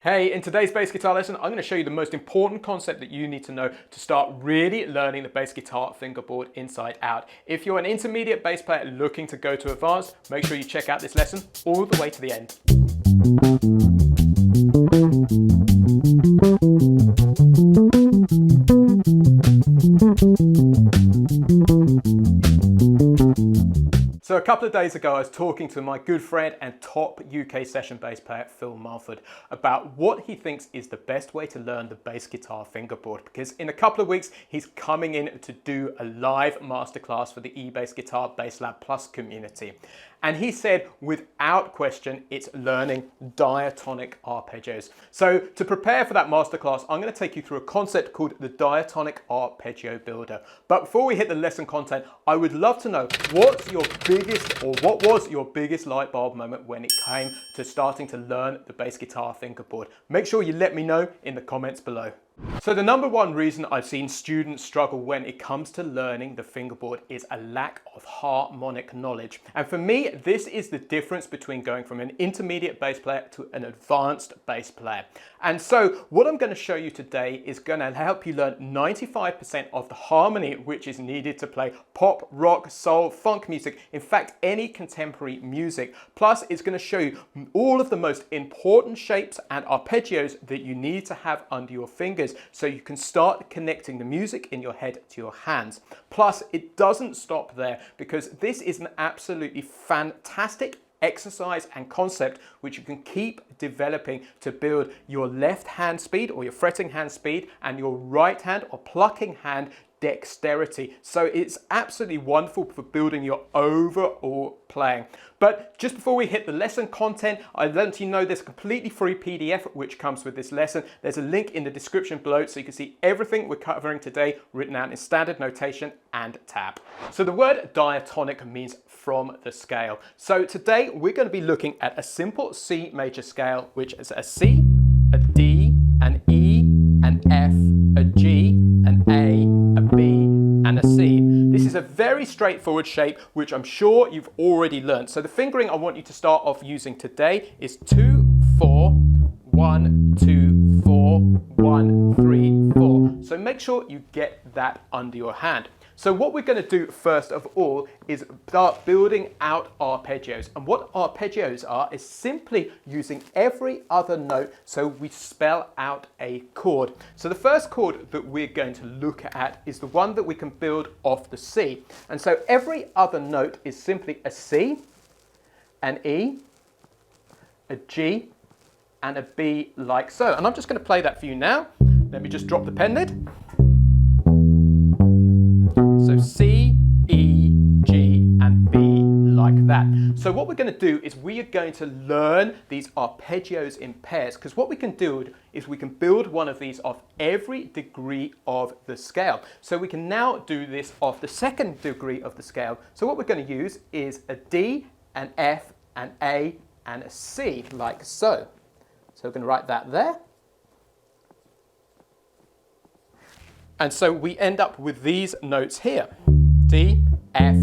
Hey, in today's bass guitar lesson, I'm going to show you the most important concept that you need to know to start really learning the bass guitar fingerboard inside out. If you're an intermediate bass player looking to go to advanced, make sure you check out this lesson all the way to the end. So a couple of days ago, I was talking to my good friend and top UK session bass player, Phil Mulford, about what he thinks is the best way to learn the bass guitar fingerboard, because in a couple of weeks, he's coming in to do a live masterclass for the eBassGuitar Bass Lab Plus community. And he said, without question, it's learning diatonic arpeggios. So to prepare for that masterclass, I'm going to take you through a concept called the diatonic arpeggio builder. But before we hit the lesson content, I would love to know what was your biggest light bulb moment when it came to starting to learn the bass guitar fingerboard? Make sure you let me know in the comments below. So the number one reason I've seen students struggle when it comes to learning the fingerboard is a lack of harmonic knowledge. And for me, this is the difference between going from an intermediate bass player to an advanced bass player. And so what I'm going to show you today is going to help you learn 95% of the harmony which is needed to play pop, rock, soul, funk music, in fact, any contemporary music. Plus, it's going to show you all of the most important shapes and arpeggios that you need to have under your fingers, so you can start connecting the music in your head to your hands. Plus, it doesn't stop there, because this is an absolutely fantastic exercise and concept which you can keep developing to build your left hand speed or your fretting hand speed and your right hand or plucking hand dexterity. So it's absolutely wonderful for building your overall playing. But just before we hit the lesson content, I'd let you know there's a completely free PDF which comes with this lesson. There's a link in the description below so you can see everything we're covering today written out in standard notation and tab. So the word diatonic means from the scale. So today we're going to be looking at a simple C major scale, which is a C, a D, an E, an F, a G, an A, a B, and a C. This is a very straightforward shape, which I'm sure you've already learned. So the fingering I want you to start off using today is 2, 4, 1, 2, 4, 1, 3, 4. So make sure you get that under your hand. So what we're going to do first of all is start building out arpeggios. And what arpeggios are is simply using every other note so we spell out a chord. So the first chord that we're going to look at is the one that we can build off the C. And so every other note is simply a C, an E, a G, and a B, like so. And I'm just going to play that for you now. Let me just drop the pen lid. So C, E, G, and B, like that. So what we're going to do is we are going to learn these arpeggios in pairs, because what we can do is we can build one of these off every degree of the scale. So we can now do this off the second degree of the scale. So what we're going to use is a D, an F, an A, and a C, like so. So we're going to write that there. And so we end up with these notes here, D, F,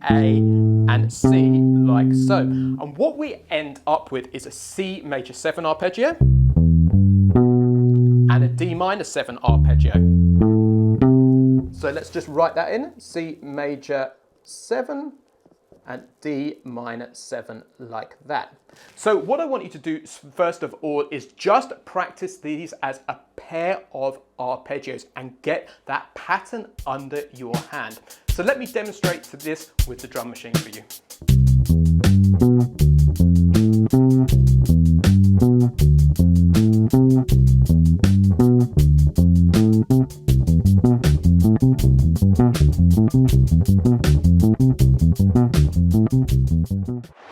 A, and C, like so. And what we end up with is a C major 7 arpeggio and a D minor 7 arpeggio. So let's just write that in, C major 7 and D minor 7, like that. So what I want you to do first of all is just practice these as a pair of arpeggios and get that pattern under your hand. So let me demonstrate this with the drum machine for you.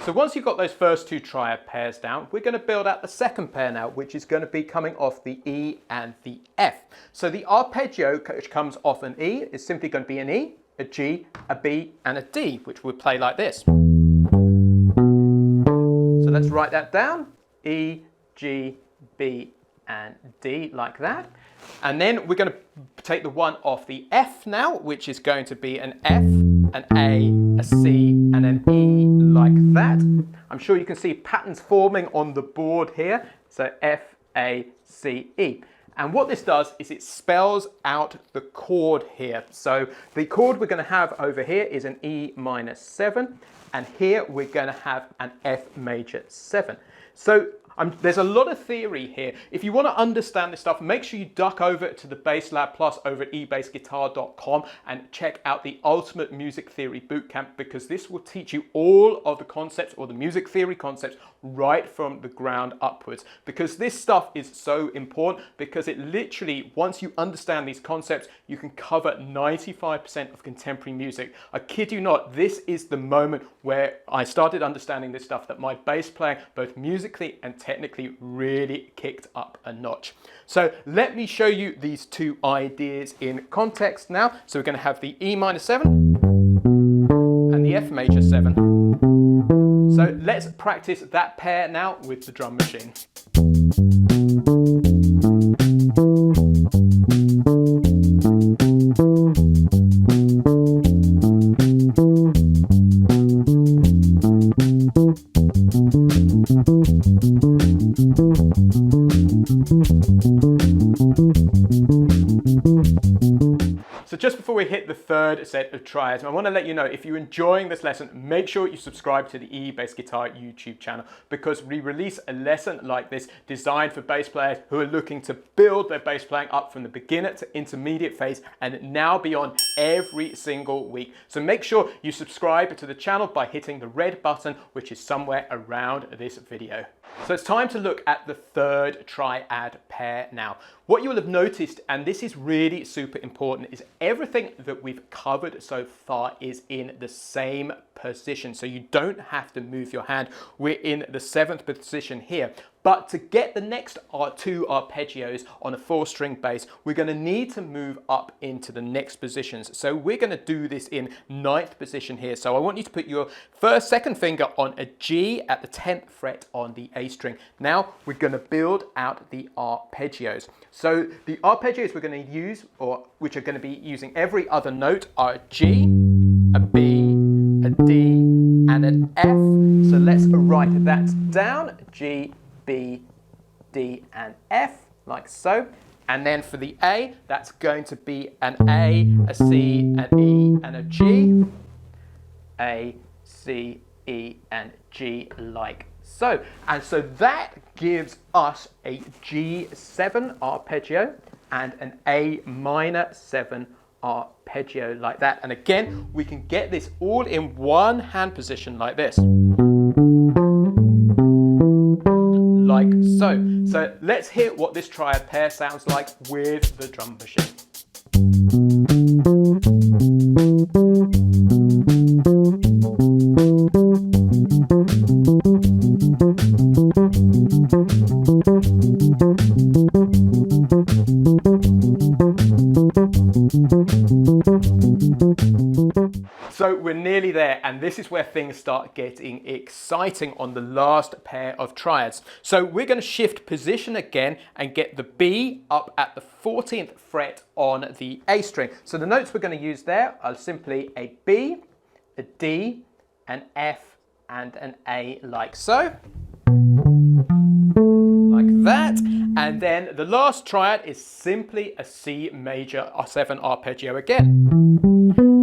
So once you've got those first two triad pairs down, we're going to build out the second pair now, which is going to be coming off the E and the F. So the arpeggio which comes off an E is simply going to be an E, a G, a B, and a D, which we'll play like this. So let's write that down, E, G, B, and D, like that. And then we're going to take the one off the F now, which is going to be an F, an A, a C, and an E, like that. I'm sure you can see patterns forming on the board here. So F, A, C, E. And what this does is it spells out the chord here. So the chord we're going to have over here is an E minor 7, and here we're going to have an F major 7. So there's a lot of theory here. If you want to understand this stuff, make sure you duck over to the Bass Lab Plus over at eBassGuitar.com and check out the Ultimate Music Theory Bootcamp, because this will teach you all of the concepts, or the music theory concepts, right from the ground upwards. Because this stuff is so important, because it literally, once you understand these concepts, you can cover 95% of contemporary music. I kid you not, this is the moment where I started understanding this stuff, that my bass playing, both musically and technically, really kicked up a notch. So let me show you these two ideas in context now. So we're going to have the E minor 7 and the F major 7. So let's practice that pair now with the drum machine. So just before we hit the third set of triads, I want to let you know, if you're enjoying this lesson, make sure you subscribe to the eBassGuitar YouTube channel, because we release a lesson like this designed for bass players who are looking to build their bass playing up from the beginner to intermediate phase and now beyond every single week. So make sure you subscribe to the channel by hitting the red button, which is somewhere around this video. So it's time to look at the third triad pair now. What you will have noticed, and this is really super important, is everything that we've covered so far is in the same position. So you don't have to move your hand. We're in the 7th position here. But to get the next two arpeggios on a 4-string bass, we're going to need to move up into the next positions. So we're going to do this in 9th position here. So I want you to put your second finger on a G at the 10th fret on the A string. Now we're going to build out the arpeggios. So the arpeggios we're going to use, or which are going to be using every other note, are a G, a B, a D, and an F. So let's write that down. G, B, D, and F, like so. And then for the A, that's going to be an A, a C, an E, and a G. A, C, E, and G, like so. And so that gives us a G7 arpeggio and an A minor 7 arpeggio, like that. And again, we can get this all in one hand position like this. Like so. So let's hear what this triad pair sounds like with the drum machine. So we're nearly there, and this is where things start getting exciting on the last pair of triads. So we're going to shift position again and get the B up at the 14th fret on the A string. So the notes we're going to use there are simply a B, a D, an F, and an A, like so. Like that. And then the last triad is simply a C major 7 arpeggio again,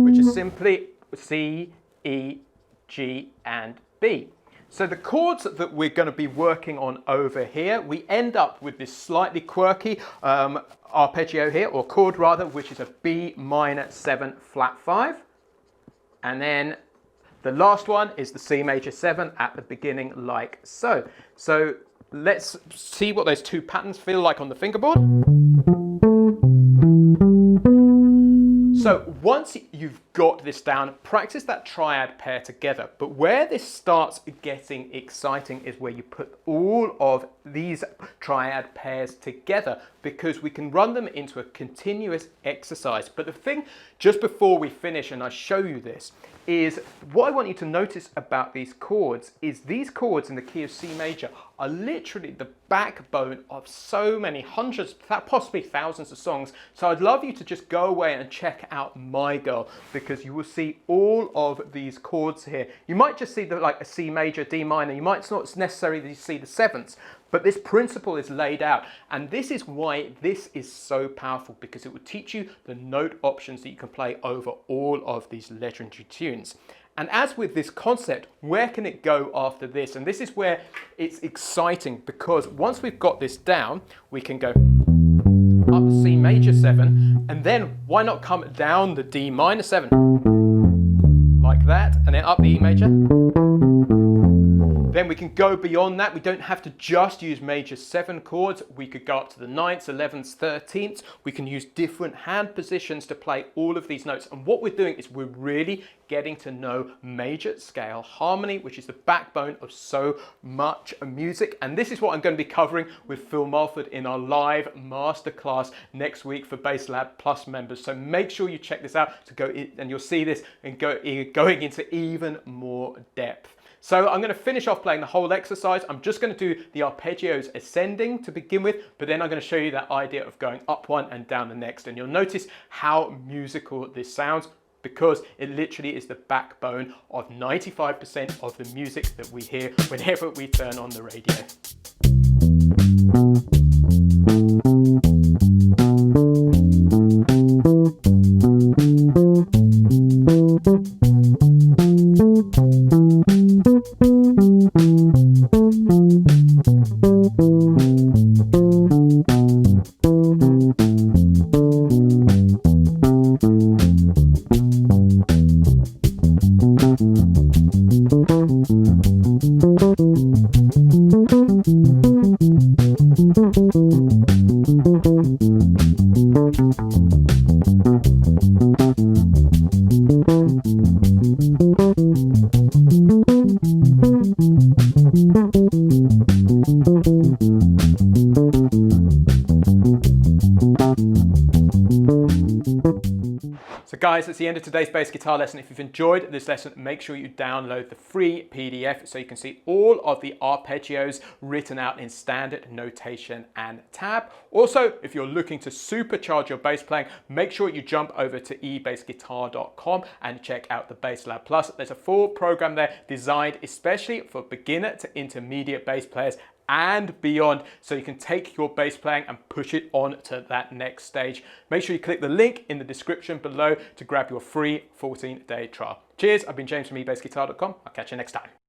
which is simply C, E, G, and B. So the chords that we're going to be working on over here, we end up with this slightly quirky arpeggio here, or chord rather, which is a B minor 7 flat 5. And then the last one is the C major 7 at the beginning, like so. So let's see what those two patterns feel like on the fingerboard. So once you've got this down, practice that triad pair together. But where this starts getting exciting is where you put all of these triad pairs together, because we can run them into a continuous exercise. But the thing, just before we finish and I show you this, is what I want you to notice about these chords is these chords in the key of C major are literally the backbone of so many hundreds, possibly thousands of songs. So I'd love you to just go away and check out My Girl, because you will see all of these chords here. You might just see like a C major, D minor. You might not necessarily see the 7ths, But this principle is laid out, and this is why this is so powerful, because it will teach you the note options that you can play over all of these legendary tunes. And as with this concept, where can it go after this? And this is where it's exciting, because once we've got this down, we can go up C major 7, and then why not come down the D minor 7, like that, and then up the E major. Then we can go beyond that. We don't have to just use major 7 chords. We could go up to the 9ths, 11ths, 13ths. We can use different hand positions to play all of these notes. And what we're doing is we're really getting to know major scale harmony, which is the backbone of so much music. And this is what I'm going to be covering with Phil Mulford in our live masterclass next week for Bass Lab Plus members. So make sure you check this out to go in, and you'll see this and going into even more depth. So I'm going to finish off playing the whole exercise. I'm just going to do the arpeggios ascending to begin with, but then I'm going to show you that idea of going up one and down the next. And you'll notice how musical this sounds, because it literally is the backbone of 95% of the music that we hear whenever we turn on the radio. So guys, that's the end of today's bass guitar lesson. If you've enjoyed this lesson, make sure you download the free PDF so you can see all of the arpeggios written out in standard notation and tab. Also, if you're looking to supercharge your bass playing, make sure you jump over to eBassGuitar.com and check out the Bass Lab Plus. There's a full program there designed especially for beginner to intermediate bass players and beyond, so you can take your bass playing and push it on to that next stage. Make sure you click the link in the description below to grab your free 14-day trial. Cheers, I've been James from eBassGuitar.com. I'll catch you next time.